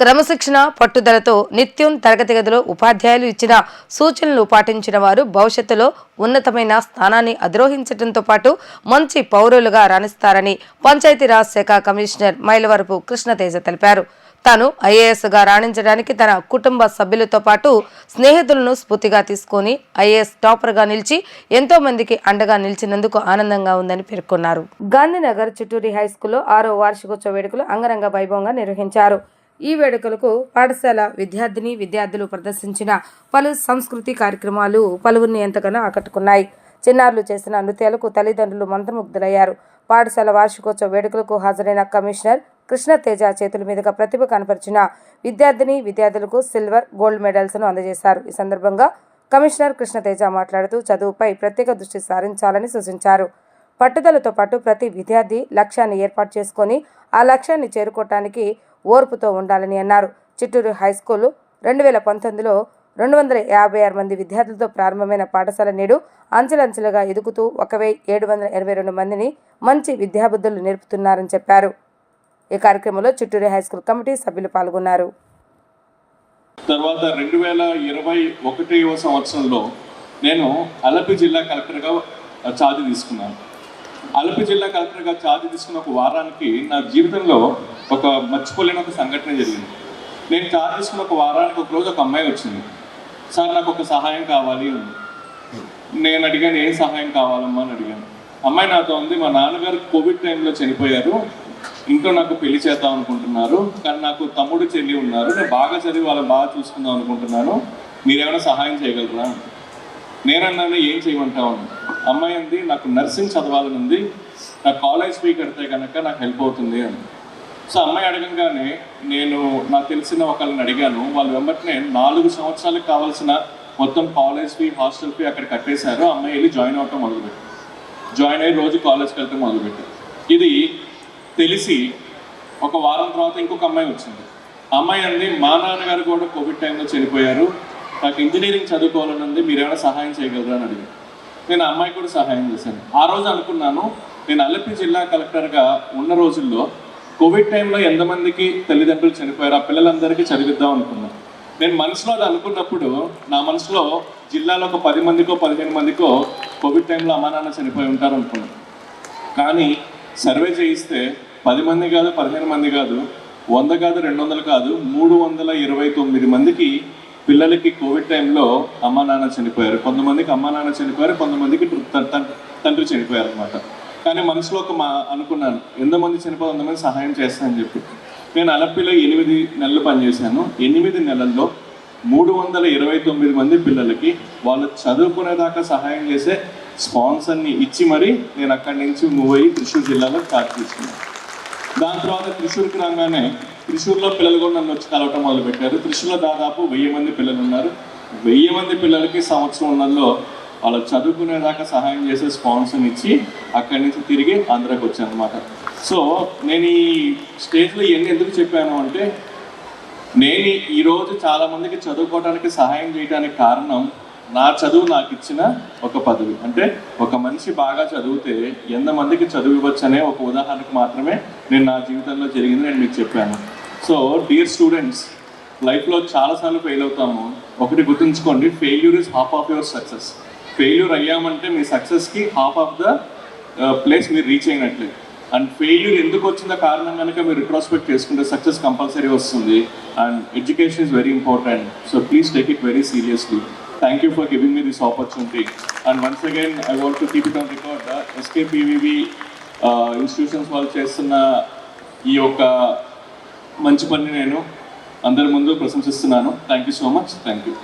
క్రమశిక్షణ పట్టుదలతో నిత్యం తరగతి గదిలో ఉపాధ్యాయులు ఇచ్చిన సూచనలు పాటించిన వారు భవిష్యత్తులో ఉన్నతమైన స్థానాన్ని అధిరోహించడంతో పాటు మంచి పౌరులుగా రాణిస్తారని పంచాయతీరాజ్ శాఖ కమిషనర్ మైలవరపు కృష్ణతేజ తెలిపారు. తాను ఐఏఎస్గా రాణించడానికి తన కుటుంబ సభ్యులతో పాటు స్నేహితులను స్ఫూర్తిగా తీసుకుని ఐఏఎస్ టాపర్గా నిలిచి ఎంతో మందికి అండగా నిలిచినందుకు ఆనందంగా ఉందని పేర్కొన్నారు. గాంధీనగర్ చిట్టూరి హైస్కూల్లో 6వ వార్షికోత్సవ వేడుకలు అంగరంగ వైభవంగా నిర్వహించారు. ఈ వేడుకలకు పాఠశాల విద్యార్థులు ప్రదర్శించిన పలు సంస్కృతి కార్యక్రమాలు పలువురిని ఎంతగానో ఆకట్టుకున్నాయి. చిన్నారులు చేసిన నృత్యాలకు తల్లిదండ్రులు మంత్రముగ్ధులయ్యారు. పాఠశాల వార్షికోత్సవ వేడుకలకు హాజరైన కమిషనర్ కృష్ణతేజ చేతుల మీదుగా ప్రతిభ కనపరిచిన విద్యార్థులకు సిల్వర్, గోల్డ్ మెడల్స్ను అందజేశారు. ఈ సందర్భంగా కమిషనర్ కృష్ణతేజ మాట్లాడుతూ చదువుపై ప్రత్యేక దృష్టి సారించాలని సూచించారు. పట్టుదలతో పాటు ప్రతి విద్యార్థి లక్ష్యాన్ని ఏర్పాటు చేసుకొని ఆ లక్ష్యాన్ని చేరుకోవటానికి ఓర్పుతో ఉండాలని అన్నారు. చిట్టూరు హైస్కూల్ 2019లో 256 మంది విద్యార్థులతో ప్రారంభమైన పాఠశాల నేడు అంచెలంచెలుగా ఎదుగుతూ 1782 మందిని మంచి విద్యాబుద్ధులు నేర్పుతున్నారని చెప్పారు. ఈ కార్యక్రమంలో చిట్టూరు హైస్కూల్ కమిటీ సభ్యులు పాల్గొన్నారు. తర్వాత 2021వ సంవత్సరంలో నేను అలపి జిల్లా కలెక్టర్గా ఛార్జ్ తీసుకున్నాను. అలపి జిల్లా కలెక్టర్గా ఛార్జ్ తీసుకున్న ఒక వారానికి నా జీవితంలో ఒక మర్చిపోలేని ఒక సంఘటన జరిగింది. నేను ఛార్జ్ తీసుకున్న ఒక వారానికి ఒక రోజు ఒక అమ్మాయి వచ్చింది. సార్ నాకు ఒక సహాయం కావాలి అని. నేను అడిగాను, ఏం సహాయం కావాలమ్మా అని అడిగాను. అమ్మాయి నాతో ఉంది, మా నాన్నగారు కోవిడ్ టైంలో చనిపోయారు, ఇంట్లో నాకు పెళ్లి చేద్దాం అనుకుంటున్నారు, కానీ నాకు తమ్ముడు చెల్లి ఉన్నారు, నేను బాగా చదివి వాళ్ళని బాగా చూసుకుందాం అనుకుంటున్నాను, మీరేమైనా సహాయం చేయగలరా? నేనన్నాను, ఏం చేయమంటావు? అమ్మాయి అంది, నాకు నర్సింగ్ చదవాలని ఉంది, నాకు కాలేజ్ ఫీ కడితే కనుక నాకు హెల్ప్ అవుతుంది అని. సో అమ్మాయి అడగంగానే నేను నాకు తెలిసిన ఒకళ్ళని అడిగాను. వాళ్ళు వెంబటనే 4 సంవత్సరాలకు కావాల్సిన మొత్తం కాలేజ్ ఫీ, హాస్టల్ ఫీ అక్కడ కట్టేశారు. అమ్మాయి వెళ్ళి జాయిన్ అవ్వటం మొదలుపెట్టారు. జాయిన్ అయ్యి రోజు కాలేజ్కి వెళ్ళటం మొదలుపెట్టారు. ఇది తెలిసి ఒక వారం తర్వాత ఇంకొక అమ్మాయి వచ్చింది. అమ్మాయి అంది, మా నాన్నగారు కూడా కోవిడ్ టైంలో చనిపోయారు, నాకు ఇంజనీరింగ్ చదువుకోవాలని ఉంది, మీరేమైనా సహాయం చేయగలరా అని అడిగాను. నేను ఆ అమ్మాయి కూడా సహాయం చేశాను. ఆ రోజు అనుకున్నాను, నేను అలపి జిల్లా కలెక్టర్గా ఉన్న రోజుల్లో కోవిడ్ టైంలో ఎంతమందికి తల్లిదండ్రులు చనిపోయారు, ఆ పిల్లలందరికీ చదివిద్దాం అనుకున్నాను. నేను మనసులో అది అనుకున్నప్పుడు నా మనసులో జిల్లాలో ఒక 10 మందికో 15 మందికో కోవిడ్ టైంలో అమ్మా నాన్న చనిపోయి ఉంటారు అనుకున్నాను. కానీ సర్వే చేయిస్తే 10 మంది కాదు, 15 మంది కాదు, 100 కాదు, 200 కాదు, 329 మందికి పిల్లలకి కోవిడ్ టైంలో అమ్మా నాన్న చనిపోయారు. కొంతమందికి అమ్మా నాన్న చనిపోయారు, కొంతమందికి తండ్రి చనిపోయారు అనమాట. కానీ మనసులో ఒక అనుకున్నాను, ఎంతమంది చనిపోయి 100 మంది సహాయం చేస్తానని చెప్పి. నేను అలపిలో 8 నెలలు పనిచేశాను. 8 నెలల్లో 329 మంది పిల్లలకి వాళ్ళు చదువుకునేదాకా సహాయం చేసే స్పాన్సర్ని ఇచ్చి మరీ నేను అక్కడి నుంచి మూవ్ అయ్యి త్రిశూర్ జిల్లాలో ఛార్జ్ తీసుకున్నాను. దాని తర్వాత త్రిశూర్కి రాగానే త్రిశూర్లో పిల్లలు కూడా నన్ను వచ్చి కలవటం మొదలుపెట్టారు. త్రిశూర్లో దాదాపు 1000 మంది పిల్లలు ఉన్నారు. 1000 మంది పిల్లలకి సంవత్సరం ఉన్నల్లో వాళ్ళు చదువుకునేదాకా సహాయం చేసే స్పాన్సర్ని ఇచ్చి అక్కడి నుంచి తిరిగి ఆంధ్రాకి వచ్చాను అనమాట. సో నేను ఈ స్టేజ్లో ఇవన్నీ ఎందుకు చెప్పాను అంటే, నేను ఈరోజు చాలామందికి చదువుకోవడానికి సహాయం చేయడానికి కారణం నా చదువు నాకు ఇచ్చిన ఒక పదవి. అంటే ఒక మనిషి బాగా చదివితే ఎంతమందికి చదువు ఇవ్వచ్చు అనే ఒక ఉదాహరణకు మాత్రమే నేను నా జీవితంలో జరిగింది నేను మీకు చెప్పాను. సో డియర్ స్టూడెంట్స్, లైఫ్లో చాలాసార్లు ఫెయిల్ అవుతాము. ఒకటి గుర్తుంచుకోండి, failure is half of your success. Failure అయ్యామంటే మీ సక్సెస్కి హాఫ్ ఆఫ్ ద ప్లేస్ మీరు రీచ్ అయినట్లే. అండ్ ఫెయిల్యూర్ ఎందుకు వచ్చిందో కారణం కనుక మీరు రిట్రోస్పెక్ట్ చేసుకుంటే సక్సెస్ కంపల్సరీ వస్తుంది. And education is very important. So please take it very seriously. Thank you for giving me this opportunity. And once again, I want to keep it on record. SKPVV institutions వాళ్ళు చేస్తున్న ఈ యొక్క మంచి పని నేను అందరి ముందు ప్రశంసిస్తున్నాను. Thank you so much. Thank you.